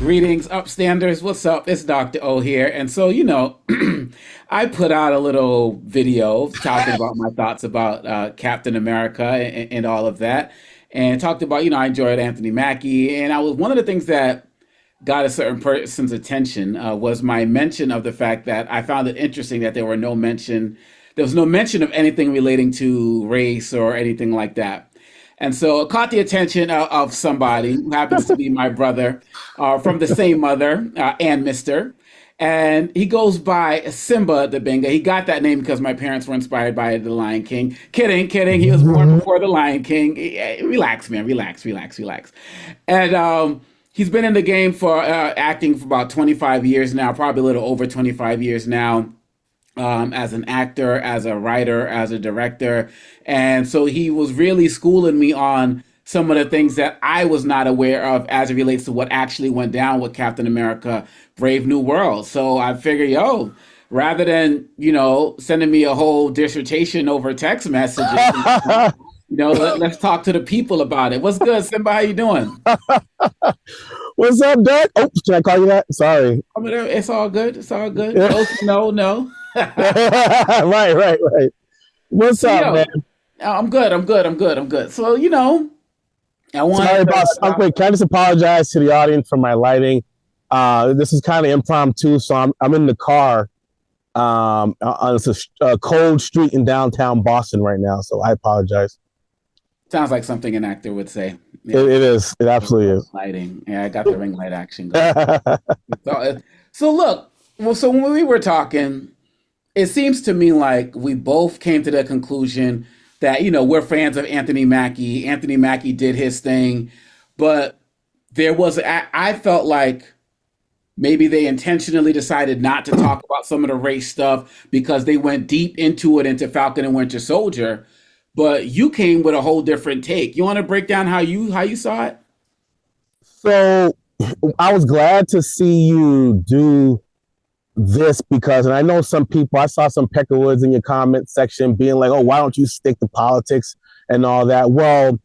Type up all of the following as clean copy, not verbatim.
Greetings, upstanders. What's up? It's Dr. O here. And so, I put out a little video talking about my thoughts about Captain America and all of that. And talked about, I enjoyed Anthony Mackie. And one of the things that got a certain person's attention was my mention of the fact that I found it interesting that there was no mention of anything relating to race or anything like that. And so it caught the attention of somebody who happens to be my brother from the same mother, and Mister. And he goes by Simba Dibinga. He got that name because my parents were inspired by The Lion King. Kidding, kidding. He was born before The Lion King. Relax, man. Relax, relax, relax. And he's been in the game for acting for about 25 years now, probably a little over 25 years now. As an actor, as a writer, as a director. And so he was really schooling me on some of the things that I was not aware of as it relates to what actually went down with Captain America, Brave New World. So I figured, rather than, sending me a whole dissertation over text messages, let's talk to the people about it. What's good, Simba? How you doing? What's up, Doug? Oh, can I call you that? Sorry. It's all good. It's all good. No. Right. What's up, man? I'm good. So, I want Sorry about something. Can I just apologize to the audience for my lighting? This is kind of impromptu, so I'm in the car on a cold street in downtown Boston right now, so I apologize. Sounds like something an actor would say. Yeah. It is. It absolutely is. Lighting. Yeah, I got the ring light action going. So look, so when we were talking, it seems to me like we both came to the conclusion that, we're fans of Anthony Mackie. Anthony Mackie did his thing, but I felt like maybe they intentionally decided not to talk about some of the race stuff because they went deep into Falcon and Winter Soldier. But you came with a whole different take. You want to break down how you saw it? So I was glad to see you do this because, and I know some people, I saw some peckerwoods in your comment section being like, oh, why don't you stick to politics and all that? Well,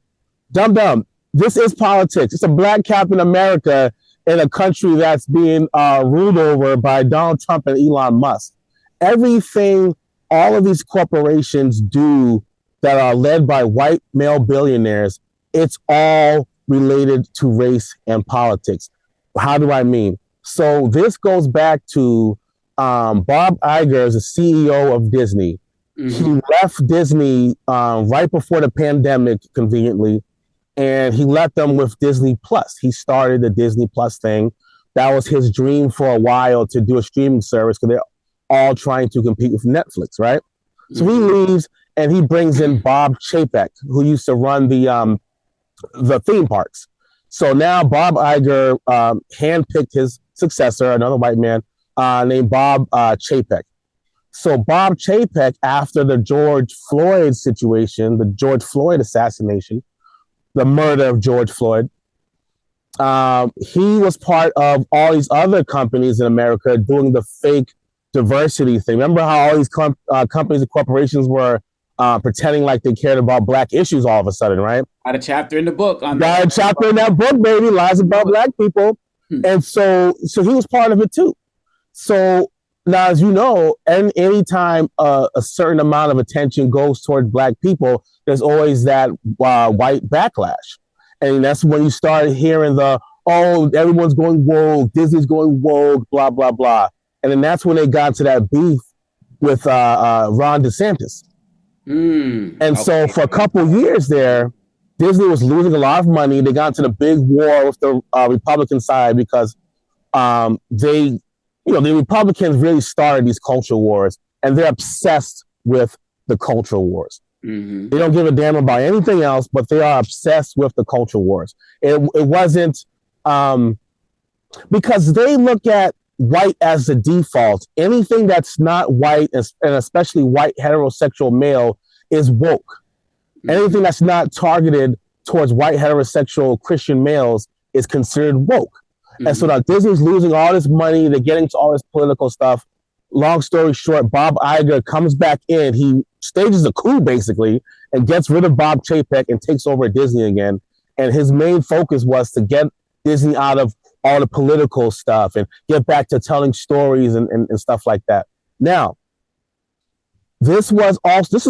dumb. This is politics. It's a Black Captain America in a country that's being ruled over by Donald Trump and Elon Musk. Everything all of these corporations do that are led by white male billionaires, it's all related to race and politics. How do I mean? So this goes back to Bob Iger is the CEO of Disney. Mm-hmm. He left Disney right before the pandemic, conveniently, and he left them with Disney Plus. He started the Disney Plus thing. That was his dream for a while, to do a streaming service because they're all trying to compete with Netflix, right? Mm-hmm. So he leaves and he brings in Bob Chapek, who used to run the theme parks. So now Bob Iger handpicked his successor, another white man named Bob Chapek. So Bob Chapek, after the George Floyd situation, the George Floyd assassination, the murder of George Floyd, he was part of all these other companies in America doing the fake diversity thing. Remember how all these companies and corporations were pretending like they cared about Black issues all of a sudden, right? Got a chapter in the book on that. Got a chapter in that book, baby, lies about Black people. And so he was part of it too. So now, as you know, anytime a certain amount of attention goes towards Black people, there's always that white backlash. And that's when you start hearing everyone's going woke, Disney's going woke, blah, blah, blah. And then that's when they got to that beef with Ron DeSantis. So for a couple years there, Disney was losing a lot of money. They got into the big war with the Republican side because the Republicans really started these cultural wars, and they're obsessed with the cultural wars. Mm-hmm. They don't give a damn about anything else, but they are obsessed with the cultural wars. It wasn't because they look at white as the default. Anything that's not white, and especially white heterosexual male, is woke. Mm-hmm. Anything that's not targeted towards white heterosexual Christian males is considered woke. Mm-hmm. And so now Disney's losing all this money. They're getting to all this political stuff. Long story short, Bob Iger comes back in. He stages a coup, basically, and gets rid of Bob Chapek and takes over Disney again. And his main focus was to get Disney out of all the political stuff and get back to telling stories and stuff like that. Now, this was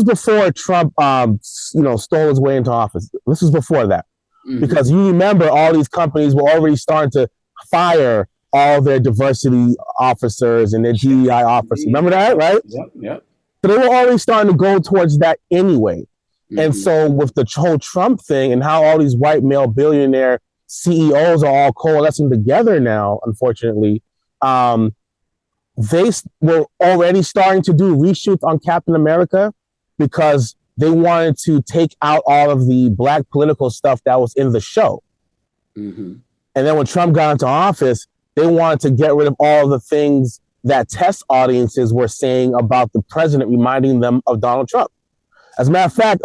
before Trump, stole his way into office. This was before that, because you remember all these companies were already starting to fire all their diversity officers and their DEI officers. Remember that, right? Yep. So they were already starting to go towards that anyway. And so with the whole Trump thing and how all these white male billionaire CEOs are all coalescing together now, unfortunately, they were already starting to do reshoots on Captain America because they wanted to take out all of the black political stuff that was in the show. And then when Trump got into office, they wanted to get rid of all the things that test audiences were saying about the president, reminding them of Donald Trump. As a matter of fact,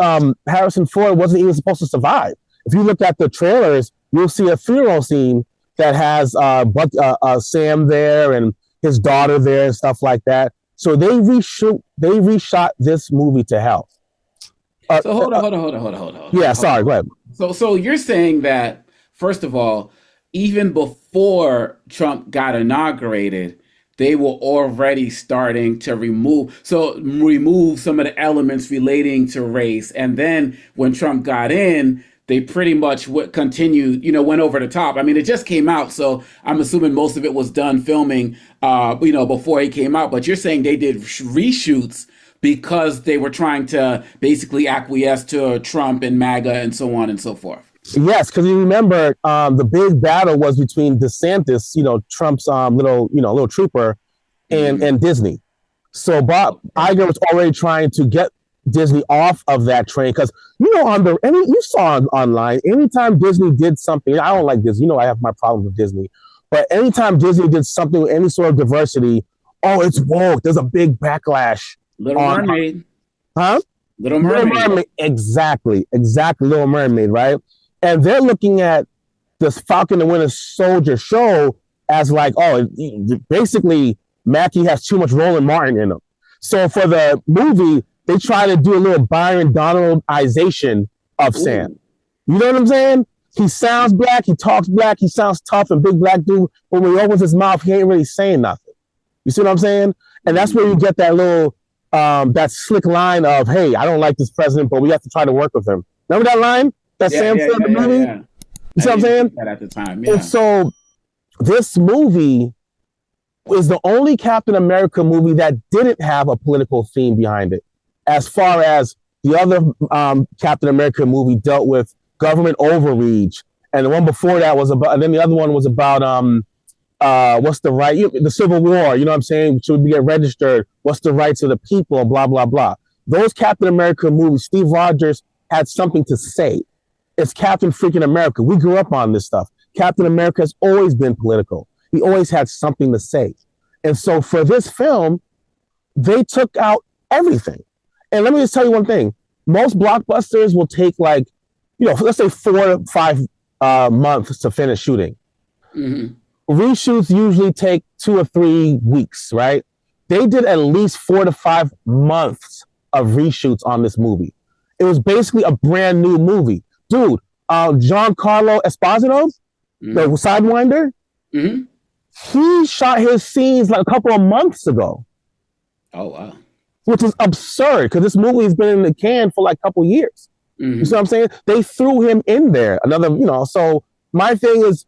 Harrison Ford wasn't even supposed to survive. If you look at the trailers, you'll see a funeral scene that has Sam there and his daughter there and stuff like that. So they reshot this movie to hell. So hold on. Yeah, sorry, go ahead. So you're saying that, first of all, even before Trump got inaugurated, they were already starting to remove some of the elements relating to race. And then when Trump got in, they pretty much continued, went over the top. I mean, it just came out, so I'm assuming most of it was done filming, before he came out. But you're saying they did reshoots because they were trying to basically acquiesce to Trump and MAGA and so on and so forth. Yes, because you remember the big battle was between DeSantis, Trump's little trooper, and Disney. So Bob Iger was already trying to get Disney off of that train because you saw online, anytime Disney did something, I don't like Disney, I have my problems with Disney, but anytime Disney did something with any sort of diversity, it's woke. There's a big backlash. Little Mermaid. Huh? Little Mermaid. Exactly. Little Mermaid, right? And they're looking at the Falcon and Winter Soldier show as like, basically Mackie has too much Roland Martin in him. So for the movie, they try to do a little Byron Donaldization of Sam. You know what I'm saying? He sounds black, he talks black, he sounds tough and big black dude, but when he opens his mouth, he ain't really saying nothing. You see what I'm saying? And that's where you get that little, that slick line of, hey, I don't like this president, but we have to try to work with him. Remember that line? Sam said in the movie? Yeah. You see what I'm saying? That at the time, yeah. And so this movie is the only Captain America movie that didn't have a political theme behind it. As far as the other Captain America movie dealt with government overreach, and the one before that was about, and then the other one was about what's the right, the Civil War, you know what I'm saying? Should we get registered? What's the rights of the people? Blah, blah, blah. Those Captain America movies, Steve Rogers had something to say. It's Captain freaking America. We grew up on this stuff. Captain America has always been political. He always had something to say. And so for this film, they took out everything. And let me just tell you one thing. Most blockbusters will take let's say 4 to 5 months to finish shooting. Reshoots usually take 2 or 3 weeks, right? They did at least 4 to 5 months of reshoots on this movie. It was basically a brand new movie. Dude, Giancarlo Esposito, the Sidewinder, he shot his scenes like a couple of months ago. Oh, wow. Which is absurd because this movie has been in the can for like a couple of years. You see what I'm saying? They threw him in there. So my thing is,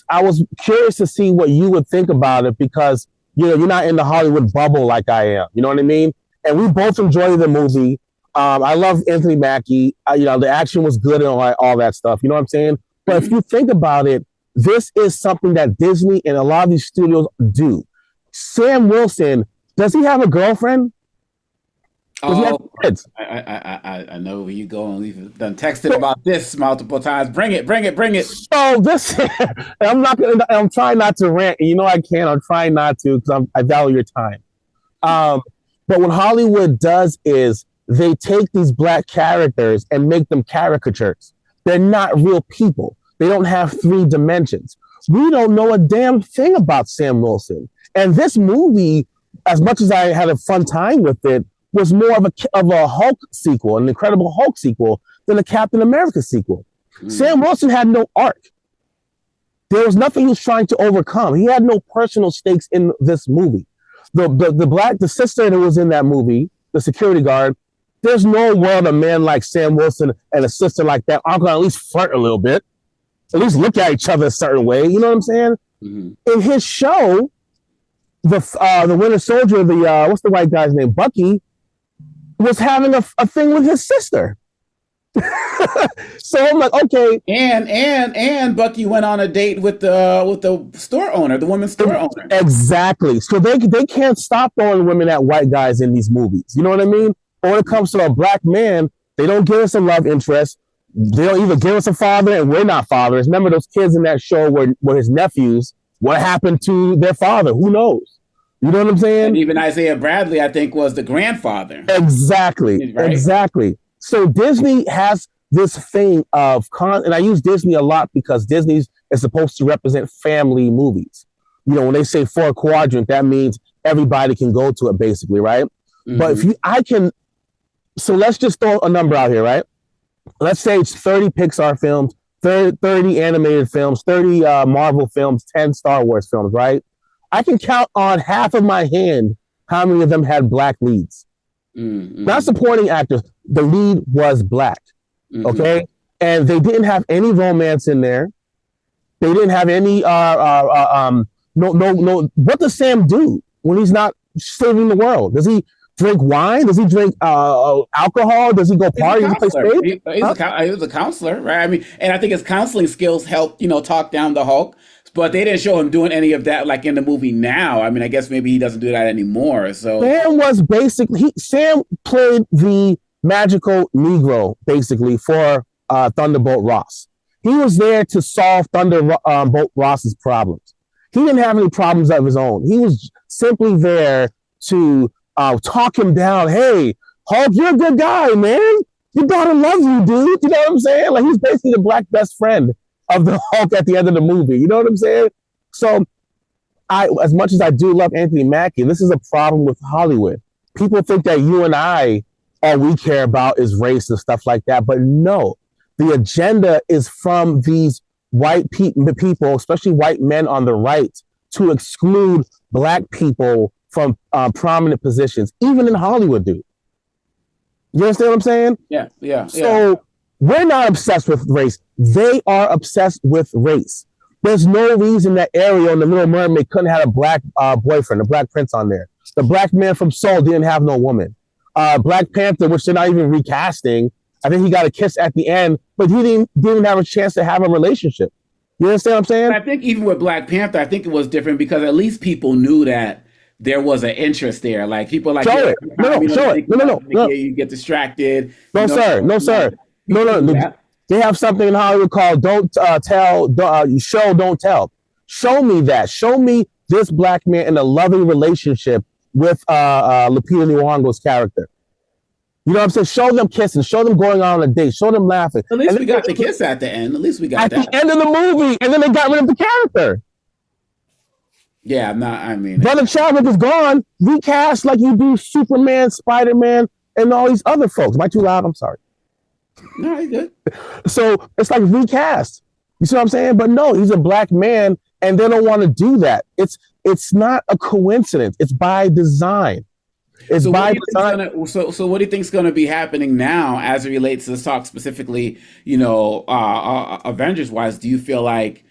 I was curious to see what you would think about it because, you're not in the Hollywood bubble like I am. You know what I mean? And we both enjoyed the movie. I love Anthony Mackie. The action was good and all that stuff. You know what I'm saying? But if you think about it, this is something that Disney and a lot of these studios do. Sam Wilson, does he have a girlfriend? Does he have kids? I know where you go, and we've done texted about this multiple times. Bring it. So this, I'm trying not to rant. I can't. I'm trying not to because I value your time. But what Hollywood does is they take these black characters and make them caricatures. They're not real people. They don't have 3 dimensions. We don't know a damn thing about Sam Wilson. And this movie, as much as I had a fun time with it, was more of a Hulk sequel, an Incredible Hulk sequel, than a Captain America sequel. Sam Wilson had no arc. There was nothing he was trying to overcome. He had no personal stakes in this movie. The sister that was in that movie, the security guard, there's no world a man like Sam Wilson and a sister like that aren't going to at least flirt a little bit, at least look at each other a certain way. You know what I'm saying? In his show, the Winter Soldier, what's the white guy's name? Bucky, was having a thing with his sister. So I'm like, okay. And Bucky went on a date with the store owner, the woman's store owner. Exactly. So they can't stop throwing women at white guys in these movies. You know what I mean? Or when it comes to a black man, they don't give us a love interest. They don't even give us a father, and we're not fathers. Remember those kids in that show were his nephews. What happened to their father? Who knows? You know what I'm saying? And even Isaiah Bradley, I think, was the grandfather. Exactly. Right? Exactly. So Disney has this thing of and I use Disney a lot because Disney is supposed to represent family movies. You know, when they say 4 quadrant, that means everybody can go to it, basically, right? But so let's just throw a number out here, right? Let's say it's 30 Pixar films, 30 animated films, 30 Marvel films, 10 Star Wars films, right? I can count on half of my hand how many of them had black leads. Not supporting actors. The lead was black, okay? And they didn't have any romance in there. They didn't have any, no. What does Sam do when he's not saving the world? Does he drink wine? Does he drink alcohol? Does he go party? Does he play spades? He was a counselor, right? I mean, and I think his counseling skills helped, talk down the Hulk. But they didn't show him doing any of that like in the movie now. I mean, I guess maybe he doesn't do that anymore. So Sam played the magical Negro basically for Thunderbolt Ross. He was there to solve Thunderbolt Ross's problems. He didn't have any problems of his own. He was simply there to talk him down. Hey, Hulk, you're a good guy, man. Your daughter loves you, dude. You know what I'm saying? Like, he's basically the black best friend of the Hulk at the end of the movie. You know what I'm saying? So as much as I do love Anthony Mackie, this is a problem with Hollywood. People think that you and I, all we care about is race and stuff like that. But no, the agenda is from these white people, especially white men on the right, to exclude black people from prominent positions, even in Hollywood, dude. You understand what I'm saying? Yeah. So we're not obsessed with race. They are obsessed with race. There's no reason that Ariel and the Little Mermaid couldn't have a black boyfriend, a black prince on there. The black man from Soul didn't have no woman. Black Panther, which they're not even recasting, I think he got a kiss at the end, but he didn't have a chance to have a relationship. You understand what I'm saying? I think even with Black Panther, I think it was different because at least people knew that there was an interest there. Like people like, show it. No. You get distracted. No, sir. They have something in Hollywood called don't tell, show, don't tell. Show me that. Show me this black man in a loving relationship with Lupita Nyong'o's character. You know what I'm saying? Show them kissing. Show them going on a date. Show them laughing. At least we got the kiss at the end. At least we got that. At the end of the movie. And then they got rid of the character. Yeah, Brother Chadwick is gone. Recast like you do Superman, Spider-Man, and all these other folks. Am I too loud? I'm sorry. No, you're good. So it's like recast. You see what I'm saying? But no, he's a black man, and they don't want to do that. It's not a coincidence. It's by design. It's by design. So what do you think is going to be happening now as it relates to this talk specifically, Avengers-wise? Do you feel like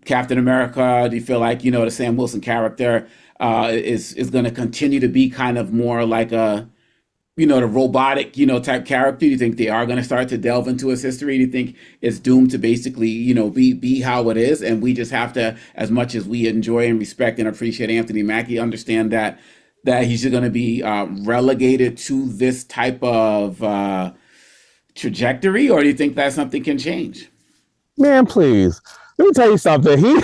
Captain America, do you feel like, the Sam Wilson character is going to continue to be kind of more like a, the robotic, type character? Do you think they are going to start to delve into his history? Do you think it's doomed to basically, be how it is? And we just have to, as much as we enjoy and respect and appreciate Anthony Mackie, understand that he's going to be relegated to this type of trajectory? Or do you think that something can change? Man, please. Let me tell you something. He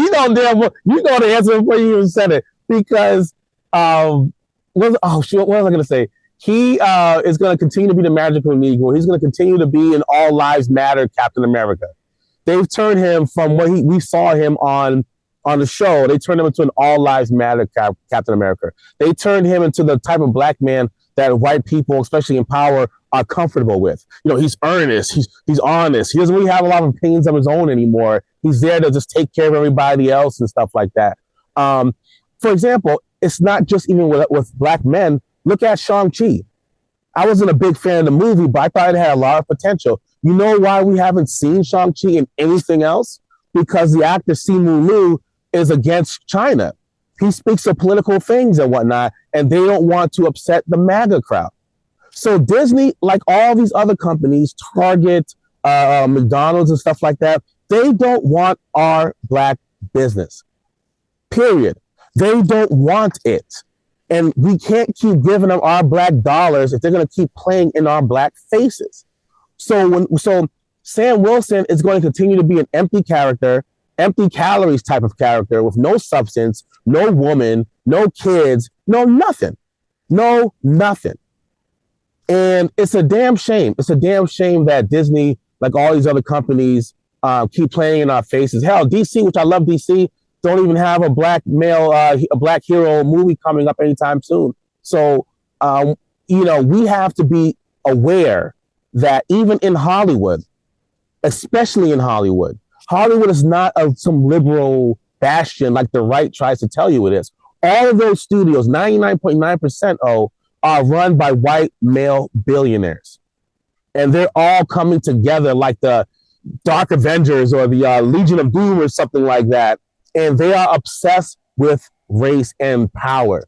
don't damn well, you know the answer before you even said it. Because what was I going to say? He is going to continue to be the magical Negro. He's going to continue to be an all lives matter Captain America. They've turned him from what we saw him on the show. They turned him into an all lives matter Captain America. They turned him into the type of black man that white people, especially in power, are comfortable with. He's earnest. He's honest. He doesn't really have a lot of opinions of his own anymore. He's there to just take care of everybody else and stuff like that. For example, it's not just even with black men. Look at Shang-Chi. I wasn't a big fan of the movie, but I thought it had a lot of potential. You know why we haven't seen Shang-Chi in anything else? Because the actor Simu Liu is against China. He speaks of political things and whatnot, and they don't want to upset the MAGA crowd. So Disney, like all these other companies, Target, McDonald's and stuff like that, they don't want our black business. Period. They don't want it. And we can't keep giving them our black dollars if they're going to keep playing in our black faces. So Sam Wilson is going to continue to be an empty character, empty calories type of character with no substance, no woman, no kids, no nothing. No nothing. And it's a damn shame. It's a damn shame that Disney, like all these other companies, keep playing in our faces. Hell, DC, which I love DC, don't even have a black male, a black hero movie coming up anytime soon. So, we have to be aware that even in Hollywood, especially in Hollywood is not some liberal bastion like the right tries to tell you it is. All of those studios, 99.9%, are run by white male billionaires. And they're all coming together like the Dark Avengers or the Legion of Doom or something like that. And they are obsessed with race and power.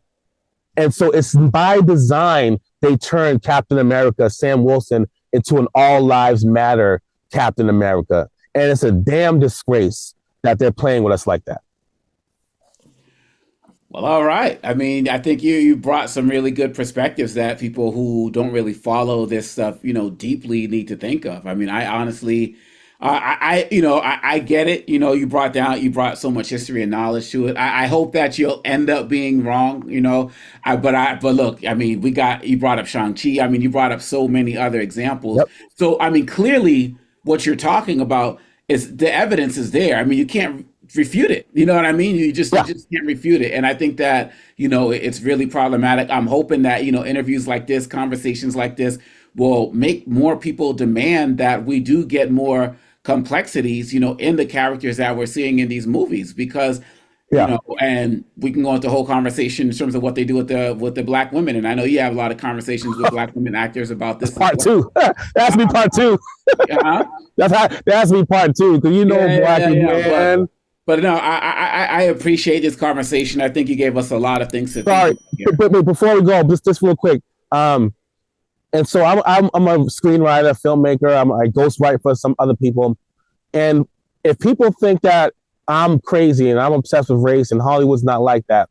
And so it's by design they turned Captain America, Sam Wilson, into an all lives matter Captain America. And it's a damn disgrace that they're playing with us like that. Well, all right. I mean, I think you brought some really good perspectives that people who don't really follow this stuff, deeply need to think of. I mean, I honestly, I get it. You brought so much history and knowledge to it. I hope that you'll end up being wrong. But look, I mean, you brought up Shang-Chi. I mean, you brought up so many other examples. Yep. So, I mean, clearly what you're talking about is the evidence is there. I mean, you can't refute it. You know what I mean? You just can't refute it. And I think that, it's really problematic. I'm hoping that, interviews like this, conversations like this will make more people demand that we do get more complexities, in the characters that we're seeing in these movies, because and we can go into the whole conversation in terms of what they do with the black women. And I know you have a lot of conversations with black women actors about this. Part two. That has to be part two. Uh-huh. That has to be part two, because black men. But no, I appreciate this conversation. I think you gave us a lot of things to think about. But before we go, just real quick. And so I'm a screenwriter, filmmaker. I ghostwrite for some other people. And if people think that I'm crazy and I'm obsessed with race and Hollywood's not like that,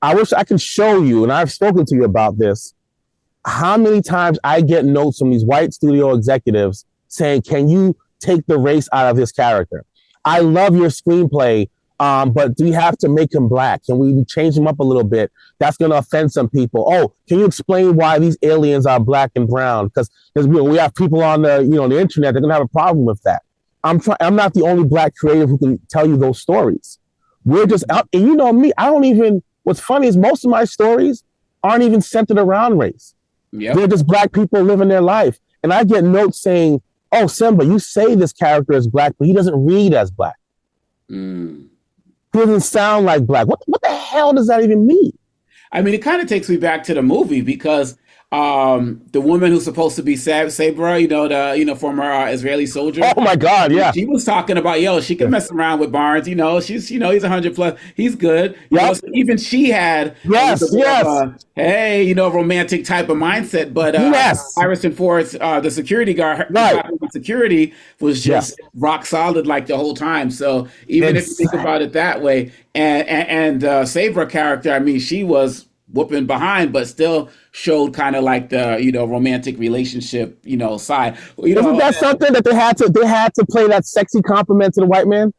I wish I could show you, and I've spoken to you about this, how many times I get notes from these white studio executives saying, can you take the race out of this character? I love your screenplay, but do we have to make him black? Can we change him up a little bit? That's going to offend some people. Oh, can you explain why these aliens are black and brown? Because we have people on the the internet, they're going to have a problem with that. I'm not the only black creative who can tell you those stories. We're just out, and me, what's funny is most of my stories aren't even centered around race. Yep. They're just black people living their life. And I get notes saying, oh, Simba, you say this character is black, but he doesn't read as black. He doesn't sound like black. What the hell does that even mean? I mean, it kind of takes me back to the movie, because the woman who's supposed to be Sabra, the former Israeli soldier. Oh my God, yeah. She was talking about, she can mess around with Barnes. She's he's 100 plus, he's good. So even she had romantic type of mindset. But Harrison Ford's the security guard, security was just rock solid like the whole time. So even if you think about it that way, and Sabra character, I mean, she was whooping behind, but still showed kind of like the romantic relationship side. Isn't that something that they had to play that sexy compliment to the white man?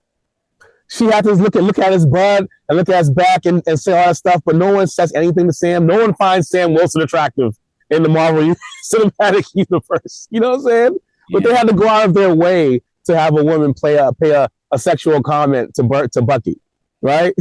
She had to look at his butt and look at his back and say all that stuff, but no one says anything to Sam. No one finds Sam Wilson attractive in the Marvel Cinematic Universe. You know what I'm saying? But they had to go out of their way to have a woman pay a sexual comment to Bucky, right?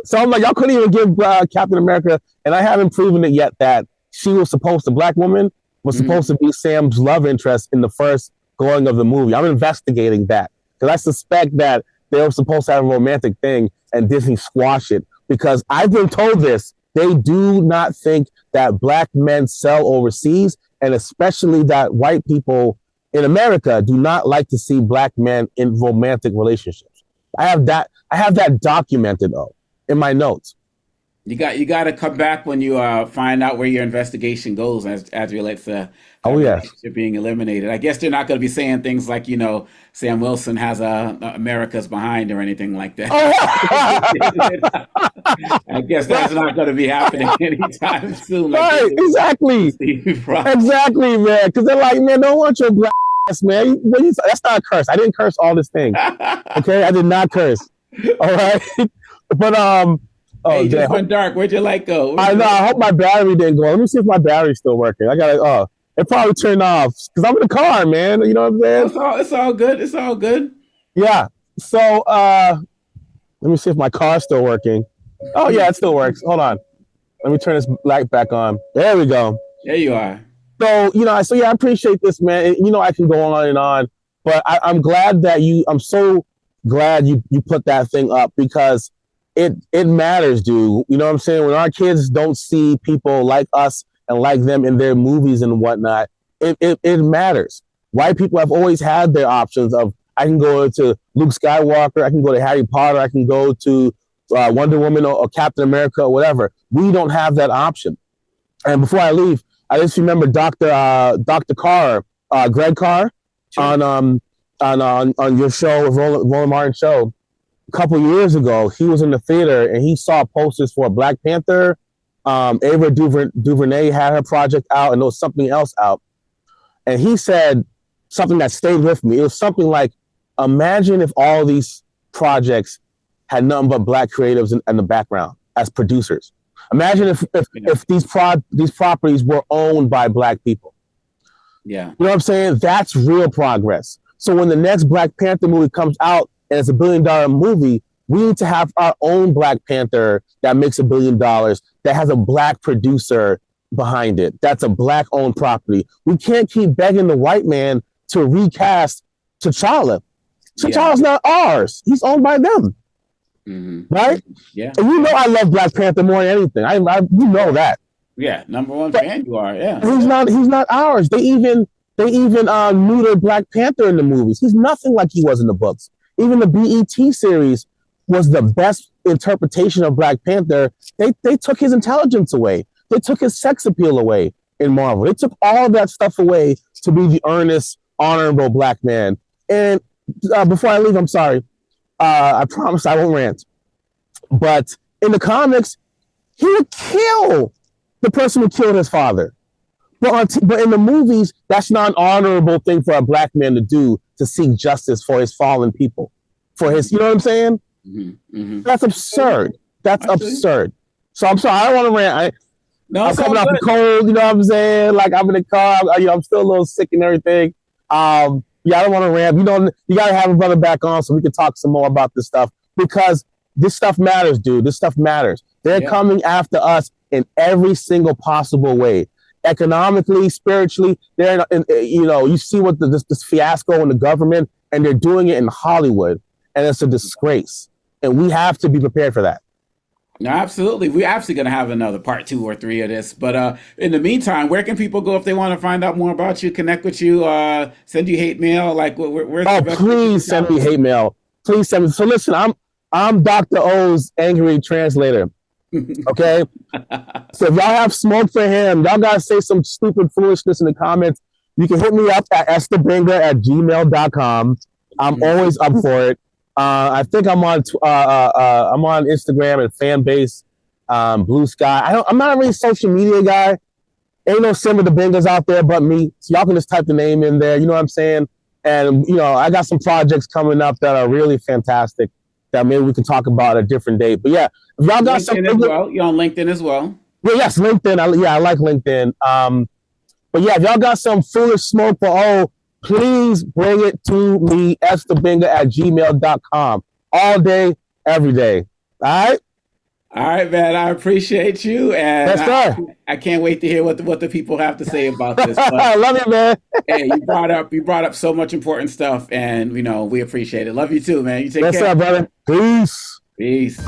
So I'm like, y'all couldn't even give Captain America, and I haven't proven it yet that the black woman was supposed to be Sam's love interest in the first going of the movie. I'm investigating that, because I suspect that they were supposed to have a romantic thing and Disney squashed it. Because I've been told this, they do not think that black men sell overseas, and especially that white people in America do not like to see black men in romantic relationships. I have that documented though in my notes. You got to come back when you find out where your investigation goes as it relates to Oh that yes. relationship being eliminated. I guess they're not going to be saying things like, Sam Wilson has America's behind or anything like that. I guess that's not going to be happening anytime soon. Like they Right, did exactly. with Stevie Frost. Exactly, man. Because they're like, man, don't want your black ass, man. That's not a curse. I didn't curse all this thing. Okay, I did not curse. All right, but Hey, oh, you just damn. went dark. Where'd your light go? Where'd I your know. light I hope my battery didn't go. Let me see if my battery's still working. I got to. Oh, it probably turned off because I'm in the car, man. You know what I'm Oh, saying? it's all good. It's all good. Yeah. So let me see if my car's still working. Oh yeah, it still works. Hold on. Let me turn this light back on. There we go. There you are. So, so yeah, I appreciate this, man. And, I can go on and on, but I'm glad that I'm so glad you put that thing up because it matters, dude. You know what I'm saying? When our kids don't see people like us and like them in their movies and whatnot, it matters. White people have always had their options of, I can go to Luke Skywalker, I can go to Harry Potter, I can go to Wonder Woman or Captain America or whatever. We don't have that option. And before I leave, I just remember Dr. Carr, Greg Carr, Sure. on your show, Roland Martin show, a couple years ago. He was in the theater and he saw posters for Black Panther. Ava DuVernay had her project out, and there was something else out. And he said something that stayed with me. It was something like, imagine if all these projects had nothing but Black creatives in the background as producers. Imagine if these properties were owned by Black people. Yeah. You know what I'm saying? That's real progress. So when the next Black Panther movie comes out and it's $1 billion movie, we need to have our own Black Panther that makes $1 billion, that has a Black producer behind it. That's a Black owned property. We can't keep begging the white man to recast T'Challa. T'Challa's not ours. He's owned by them. Mm-hmm. Right? Yeah. And I love Black Panther more than anything. You know that. Yeah. Number one fan you are. Yeah. He's not ours. They even neutered Black Panther in the movies. He's nothing like he was in the books. Even the BET series was the best interpretation of Black Panther. They took his intelligence away. They took his sex appeal away in Marvel. They took all that stuff away to be the earnest, honorable Black man. And before I leave, I'm sorry. I promise I won't rant. But in the comics, he would kill the person who killed his father. But in the movies, that's not an honorable thing for a Black man to do, to seek justice for his fallen people. For his, you know what I'm saying? Mm-hmm. Mm-hmm. That's absurd. That's absurd. So I'm sorry, I don't want to rant. No, I'm coming off the cold, you know what I'm saying? Like I'm in the car, I'm still a little sick and everything. Yeah, I don't want to rant. You got to have a brother back on so we can talk some more about this stuff, because this stuff matters, dude. This stuff matters. They're coming after us in every single possible way. Economically, spiritually, you see what this fiasco in the government, and they're doing it in Hollywood, and it's a disgrace. And we have to be prepared for that. No, absolutely. We're absolutely going to have another part 2 or 3 of this. But in the meantime, where can people go if they want to find out more about you, connect with you, send you hate mail? Like, where's the best please send me hate mail. Please send me. So listen, I'm Dr. O's angry translator. Okay. So if y'all have smoke for him, y'all gotta say some stupid foolishness in the comments. You can hit me up at estherbenga@gmail.com. I'm always up for it. I think I'm on Instagram and Fanbase, Blue Sky. I'm not a really social media guy. Ain't no Simba the Bengals out there but me. So y'all can just type the name in there. You know what I'm saying? And I got some projects coming up that are really fantastic that maybe we can talk about at a different date. But yeah, if y'all got something as well. You're on LinkedIn as well. Yeah, yes, LinkedIn. I like LinkedIn. But yeah, if y'all got some foolish smoke for please bring it to me, estherbenga@gmail.com. All day, every day. All right? All right, man. I appreciate you, and Yes, sir. I can't wait to hear what the people have to say about this. But I love you, man. hey, you brought up so much important stuff, and we appreciate it. Love you too, man. You take Yes, care. sir, brother. Peace. Peace.